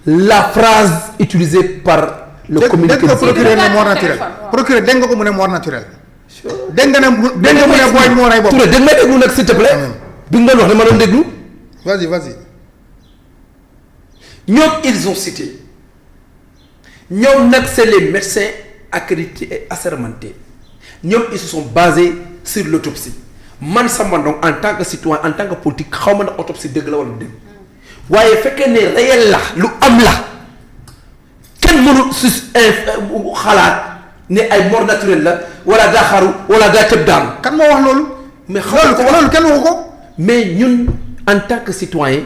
la phrase utilisée par le communiqué. dégg nga procureur ne mort naturelle. procureur dégg nga ko mu ne mort naturelle. dégg nga mu ne booy moo rey bopp. Touré dégg nga may déglu nag s'il te plaît. bi nga doon wax ne ma doon déglu. vas-y. ñoom ils ont cité ñoom nag c'est les médecins accrédités et assermentés ñoom ils se sont basés sur l'autopsie man Samba Ndong en tant que citoyen en tant que politique xaw ma ne autopsie dëgg la wala dëgg waaye fekkee ne réel la lu am la kenn mënu su xalaat ne ay mort naturelle la wala daa xaru wala daa tëb daanu. kan moo wax loolu. mais loolu kenn waxu ko. mais ñun en tant que citoyen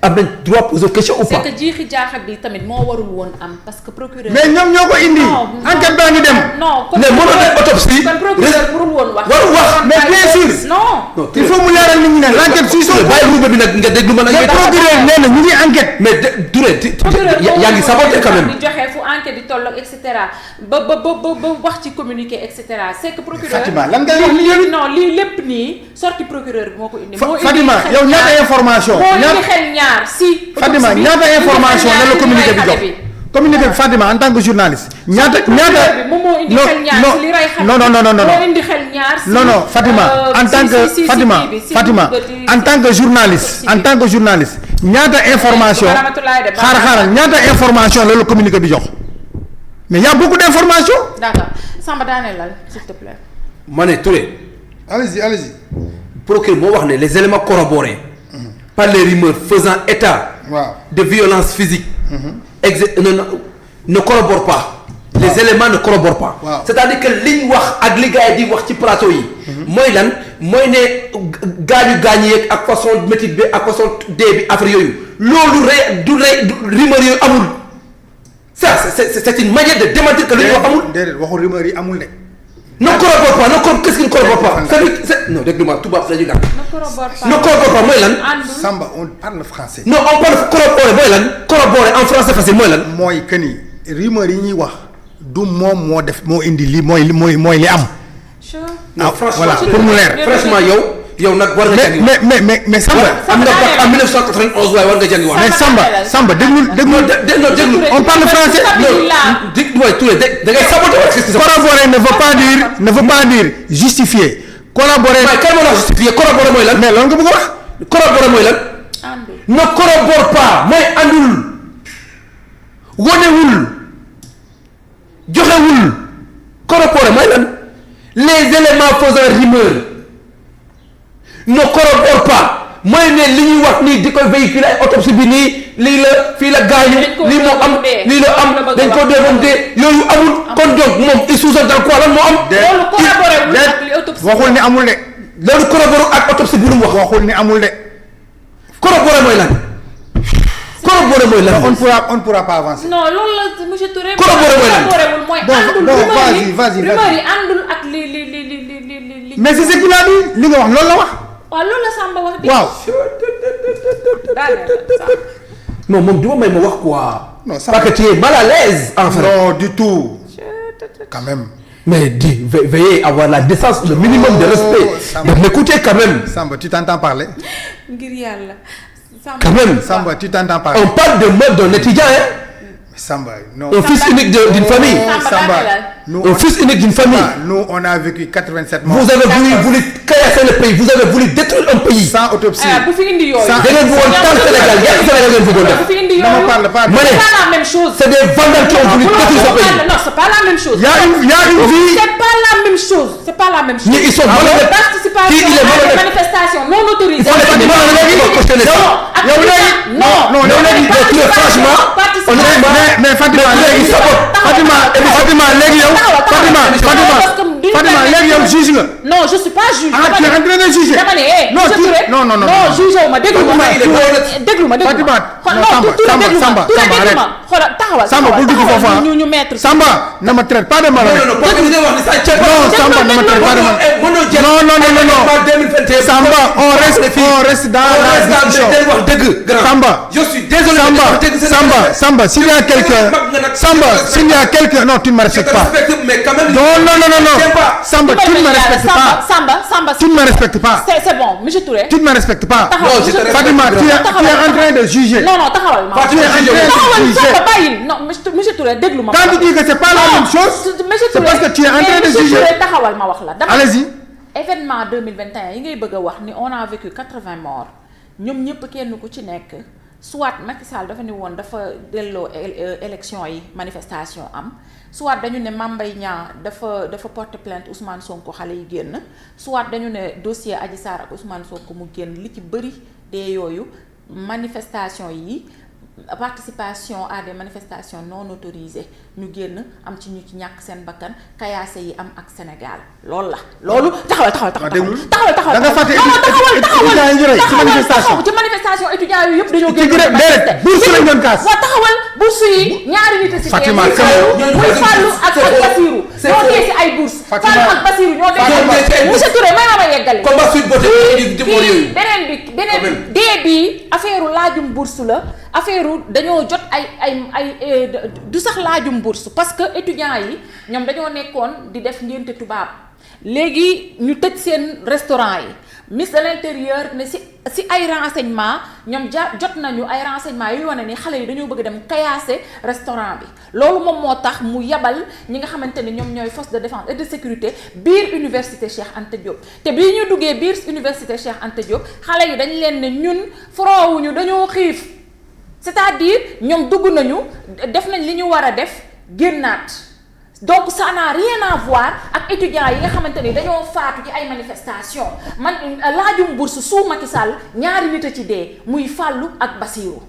am nañ droit poser question ou pas. c'est que jiixi jaaxa bi tamit moo warul woon am parce que procureur. mais ñoom ñoo ko indi. enquête baa ngi dem. non kon mënoon def autopsie. kon procureur warul woon wax. warul wax mais bien sûr. non. il faut mu leeral nit ñi ne l'enquête suy soog. bàyyi ruube bi nag nga déglu ma nag. mais procureur nee na ñu ngi enquête. mais Touré yaa ngi saboté quand même. di joxe fu enquête di tolloog et cetera ba wax ci communiqué et cetera c'est que procureur. Fatima lan ngay wax ni yow. non lii lépp nii sorti procureur bi moo ko indi. moo indi Fatima yow ñaata information. moo indi xel ñaar si. Fatima ñaata information la communiqué bi jox. communiqué bi Fatima en tant que journaliste. ñaata moom moo indi xel ñaar si li rey xel. non moo indi xel ñaar si. non Fatima en tant que Fatima en tant que journaliste ñaata information. xaaral ñaata information la communiqué bi jox. mais y a beaucoup d'informations. d'accord Samba daanelal s'il te plaît. ma ne Touré. allez-y. procureur moo wax ne les éléments corroborés par les rumeurs faisant état de violence physique ne corroborent pas. Les éléments ne corroborent pas. C'est-à-dire que li ñu wax ak li gars yi di wax ci plateau yi. mooy lan mooy ne gaañu yeeg ak façon métit bi ak façon dee bi affaire yooyu loolu du rumeur yooyu amul. ça c'est une manière de démentir que li ñu wax amul. déedéet waxu rumeur yi amul de. ne corrobore pas qu'est-ce qui ne corrobore pas. non dégg-moi tubaab dañuy gàtt. ne corrobore pas mooy lan. Samba on parle français. non on parle corroborer mooy lan. corroborer en français facile mooy lan. mooy que ni rumeur yi ñuy wax du moom moo indi lii mooy li am. non franchement voilà pour mu leer. franchement yow nag war nga jàngi. mais Samba. am nga bac en 1991 waaye war nga jàngi wax. mais Samba déglu. on parle français. da ngay saboter. corroborer ne veut pas dire justifier. collaborer. waaye kan moo la justifier corroborer mooy lan. mais loolu nga bëgg a wax. corroborer mooy lan. ne corrobore pas mooy andul. wonewul. joxewul. corroborer mooy lan. les éléments faisant rumeur ne corroborent pas mooy ne li ñuy wax nii di koy véhiculer ay autopsie bi nii lii la fii la gaañu lii moo am lii la am dañ ko démonter yooyu amul kon donc moom il sous-entend quoi lan moo am. loolu corroboré wul ak li autopsie waxul ni amul de. loolu corroboré ak autopsie bi lu mu wax. waxul ni amul de. corroboré mooy lan. corroboré mooy lan. on ne pourra pas avancer. non loolu la monsieur Touré. corroboré mooy lan mooy bon vas-y rumeur yi àndul ak li. mais c'est ce qu'il a dit li nga wax loolu la wax. waaw loolu la Samba wax. waaw. non moom du ma may ma wax quoi. non parce que tu es mal à l'aise en fait. non du tout. quand même. mais veillez avoir la décence le minimum de respect. de m'écouter quand même. Samba tu t'entends parler. ngir yàlla. quand même. Samba tu t'entends parler. on parle de mode d'un étudiant hein. Samba non. un fils unique d'une famille. Samba un fils unique d'une famille. nous on a vécu 87 morts. vous avez voulu casser le pays vous avez voulu détruire un pays. sans autopsie. bu fi indi yooyu. da ngeen bëggoon taal Sénégal ñaata Sénégal ngeen bëggoon def. bu fi indi ne me yooyu. parle pas. ma ne c'est pas la même chose. c'est des vandales qui ont voulu détruire ce pays. non c'est pas la même chose. y a une vie. c'est pas la même chose. c'est pas la même chose. ils sont malhonnêtes. participation Kii il est à malhonnête. des manifestations non autorisées. on est pas malhonnête pour cautionner ça. yow léegi non franchement mais Fatima léegi Fatima léegi yow Fatima léegi yow juge nga. non je suis pas juge. tu es en train de juger. dama ne non juge wu ma déglu ma. Fatima déglu ma. Samba xoolal taxawal. Samba bul dugg foofu ñu mettre. Samba na ma traite pas de malhonnête. non parce que li nga wax ni ça non Samba na ma traite pas de malhonnête. non Samba on reste dans la discussion. wax dëgg. Samba je suis désolé. Samba s'il y a quelqu'un non tu ne me respectes pas. mais quand même. non Samba tu ne me respectes pas. Samba tu ne me respectes pas. c'est bon monsieur Touré. tu ne me respectes pas. non je te respecte. Fatima tu es en train de juger. non taxawal ma. tu es en train de juger. bàyyil non monsieur Touré déglu ma. quand tu dis que c'est pas la même chose. c'est parce que tu es en train de juger. monsieur Touré taxawal ma wax la. allez-y. événement 2021 yi ngay bëgg a wax ni on a vécu 80 morts ñoom ñëpp kenn ku ci nekk soit Macky Sall dafa ne woon dafa delloo élection yi manifestation am soit dañu ne Mame Mbaye Niang dafa porter plainte Ousmane Sonko xale yi génn soit dañu ne dossier Adji Sarr ak Ousmane Sonko mu génn li ci bëri dee yooyu manifestation yi participation à des manifestations non autorisées ñu génn am ci ñu ci ñàkk seen bakkan kayaase yi am ak Sénégal loolu la loolu taxawal da nga fàtte étudiants yi rey ci manifestation ci manifestation étudiants yu yëpp dañoo génn déedéet bourse lañ doon kaas waaw taxawal bourse yi ñaari nit a si Fatima muy Fallou ak Bassirou ñoo dee si ay bourse Fallou ak Bassirou ñoo dee monsieur Touré may ma yeggali combat suite beauté beneen dee bi affaire laajum bourse la affaire dañoo jot ay du sax laajum bourse parce que étudiants yi ñoom dañoo nekkoon di def ngénte tubaab léegi ñu tëj seen restaurant yi ministre de l'intérieur ne si ay renseignement ñoom jot nañu ay renseignement yu wane ni xale yi dañoo bëgg dem kayaase restaurant bi loolu moom moo tax mu yabal ñi nga xamante ni ñoom ñooy force de défense et de sécurité biir université Cheikh Anta Diop te bii ñu duggee biir université Cheikh Anta Diop xale yi dañ leen ne ñun foroowuñu dañoo xiif c'est-à-dire ñoom dugg nañu def nañ li ñu war a def génnaat donc ça n'a rien à voir ak étudiants yi nga xamante ni dañoo faatu ci ay manifestations man laajum bourse sous Macky Sall ñaari nit a ci dee muy Fallou ak Bassirou.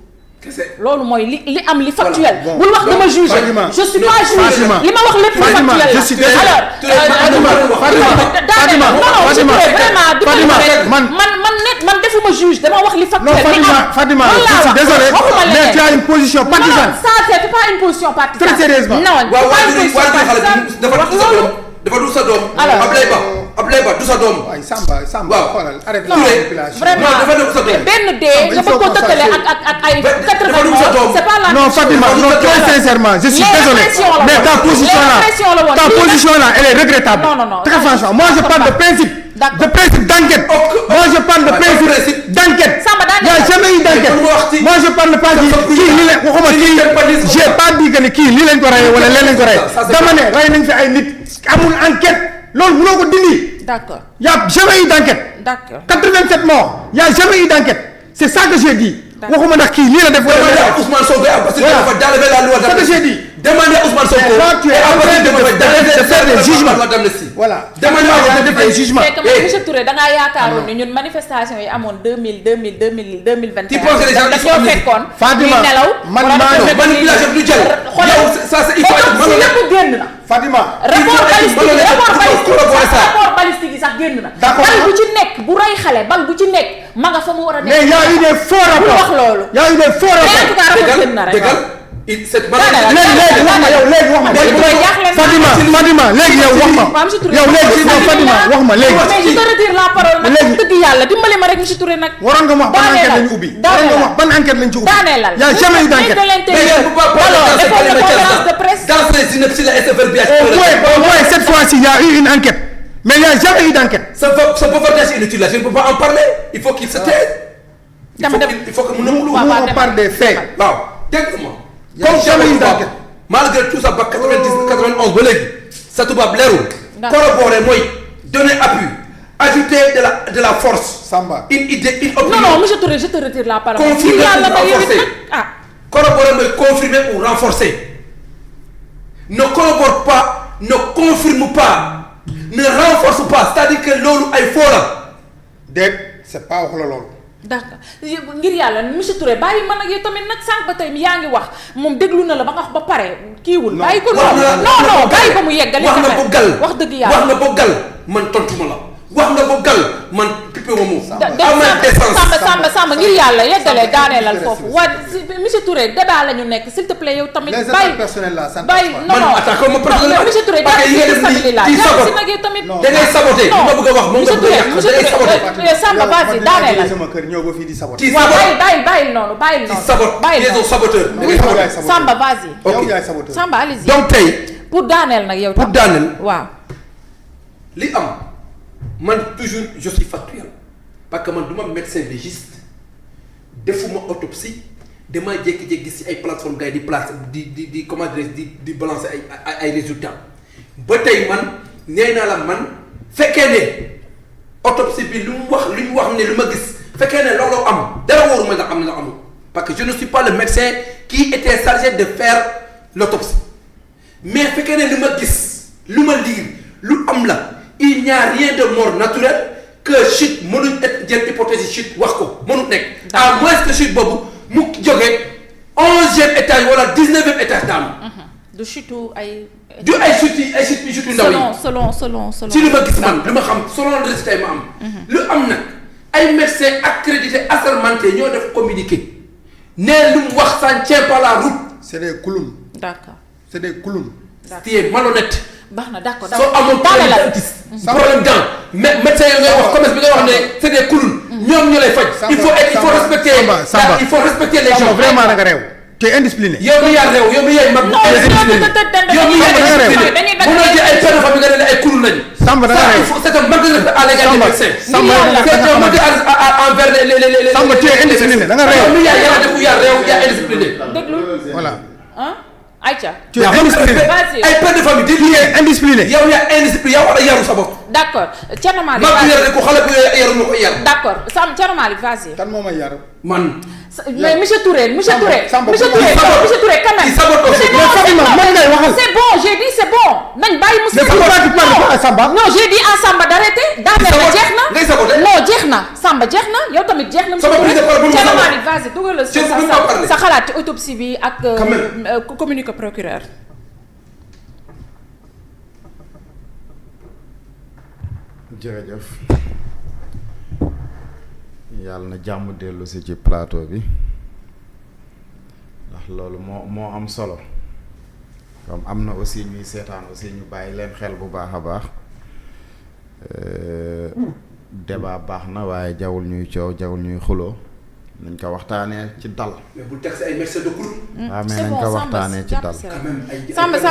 loolu mooy li am li factuel. bul wax dama juger je suis pas juge li ma wax lépp lu factuel la. je suis désolé man defuma juge dama wax li factuel. Fatima je suis désolé mais tu as une position partisane. ça c'est pas une position partisane. très sérieusement non dafa du sa doom. Ablaye Ba du sa doom. waaye Samba xoolal arrête la manipulation. vraiment benn dee nga bëgg ko tëkkale ak ay 80 c'est pas la non Fatima non très sincèrement je suis désolé mais ta position là elle est regrettable. non très franchement moi je parle de principe. d'enquête. Moi je parle de principe d'enquête. Il n'y a jamais eu d'enquête. Moi je parle pas de kii lii la waxuma kii j'ai pas dit que ni kii lii lañ ko rey wala leen lañ ko rey. dama ne rey nañ fi ay nit amul enquête loolu mënoo ko dindi. d'accord il y a jamais eu d'enquête. d'accord 87 morts il y a jamais eu d'enquête c'est ça que j'ai dit. waxuma ndax kii lii la def wala Ousmane Sonko parce que dafa d'enlever la loi d'amnistie. C'est ce que j'ai dit. Demandez à Ousmane Sonko. tu es en train de faire des jugements. Voilà. Demandez à faire des jugements. c'est que monsieur Touré da ngaa yaakaaroon ni ñun manifestation yi amoon 2021. tu penses que les gens dañoo fekkoon. Fatima man manipulation du jël. ça c'est il faut lépp génn na. Fatima. rapport balistique yi sax génn na. d'accord bal bu ci nekk bu rey xale bal bu ci nekk ma nga fa mu war a nekk. mais y a eu des faux rapports. wax loolu. y a eu des faux rapports. léegi wax ma yow léegi wax ma. Fatima léegi yow wax ma. yow léegi non Fatima wax ma léegi. mais je te retire la parole nag. léegi dëgg yàlla dimbali ma rek monsieur Touré nag. waroon nga wax ban enquête lañ ubbi. waroon nga wax ban enquête lañ ci ubbi. y a jamais eu d'enquête. Au moins cette fois-ci y a eu une enquête. mais il y a jamais eu d'enquête. ce bavardage inutile là je ne peux pas en parler il faut qu'il se taise. il faut que mu nangu. on parle des faits. waaw dégg nga comme jamais eu d'enquête. malgré tout ça ba 91 ba léegi sa tubaab leerul. corroborer mooy donner appui ajouter de la force. Samba une idée une opinion. non monsieur Touré je te retire la parole. confirmer ou renforcer corroborer mooy confirmer ou renforcer ne collabore pas ne confirme pas ne renforce pas c'est-à-dire que loolu ay faux la. déet c'est pas wax la loolu. d'accord ngir yàlla monsieur Touré bàyyi man ak yow tamit nag sànq ba tey yaa ngi wax moom déglu na la ba nga wax ba pare kiiwul. bàyyi ko non bàyyi ko mu yeggali. wax na ko gal wax dëgg yàlla wax na ko gal man tontu ma la wax nga ko gal man pipe ma moom. Samba ngir yàlla yeggalee daaneelal foofu waa monsieur Touré débat la ñu nekk s'il te plaît yow tamit. les attaques personnelles là ça bàyyi non man attaque ma personnellement monsieur Touré parce que yi nga def nii kii sabote da ngay saboté li ma bëgg a wax moom nga bëgg a yàq da ngay saboté. Samba vas-y daaneelal sama kër ñëw ba fii di saboté. kii sabote bàyyil noonu kii sabote les saboteurs da ngay saboté. Samba vas-y. yow yaay saboteur. Samba allez-y. donc tey pour daaneel nag yow. pour daaneel waaw. li am man toujours je suis factuel parce que man du ma médecin légiste defuma autopsie damaa jékki-jékki si ay plateforme gars yi di place di comment dire di balancer ay résultats ba tey man nee naa la man fekkee ne autopsie bi lu mu wax ne lu ma gis fekkee ne looloo am dara wóoruma nga am na amul parce que je ne suis pas le médecin qui était chargé de faire l'autopsie mais fekkee ne lu ma gis lu ma lire lu am la il n'y a rien de mort naturelle que chute mënuñ jël hypothèse chute wax ko mënut nekk. à moins que chute boobu mu jógee 11e étage wala 19e étage daanu. du chute ay. du ay chute yu ndaw yi. selon. ci li ma gis man li ma xam selon le résultat yi ma am. lu am nag ay médecins accrédités assermentés ñoo def communiqué ne lu mu wax ça ne tient pas la route. c'est des clowns. d'accord c'est des clowns. tu es malhonnête. baax na d'accord soo amoon problème dent médecin yi ngay wax commerce bi ngay wax ne c'est des clowns ñoom ñu lay faj. il faut respecter il faut respecter les gens. vraiment da nga réew. tu es indiscipliné. yow mi yaa réew yow mi yaay mag. yow mi yaay indiscipliné mënoo jël ay père de famille nga ne ay clowns lañu. Samba da nga réew. c'est un manque de respect à l'égard des médecins. Samba c'est un manque envers les Samba tu es indiscipliné da nga réew. yow mi yaay yaa def yaa réew yaa indiscipliné. déglu voilà. Aïcha. tu es indiscipliné. ay père de famille tu es indiscipliné. yow yaa indiscipliné yow war a yaru sa bopp. d'accord Thierno Malick. mag bi yar ko xale bu yaru ma ko yar. d'accord Thierno Malick vas-y. kan moo may yar. man. mais monsieur Touré monsieur Touré. Samba monsieur Touré quand même. C'est bon j'ai dit c'est bon nañ bàyyi monsieur. mais pourquoi tu parles pas à Samba. non j'ai dit à Samba d'arrêter. daaneel na jeex na ngay saboté non jeex na Samba jeex na yow tamit jeex na. monsieur Touré Thierno Malick vas-y dugal sa xalaat ci autopsie bi ak. communiqué procureur. jërëjëf yàlla na jàmm dellu si ci plateau bi ndax loolu moo am solo comme am na aussi ñuy seetaan aussi ñu bàyyi leen xel bu baax a baax débat baax na waaye jawul ñuy coow jawul ñuy xuloo nañ ko waxtaanee ci dal. mais bu tax ay médecins de groupe. waaw mais nañ ko waxtaanee ci dal. Samba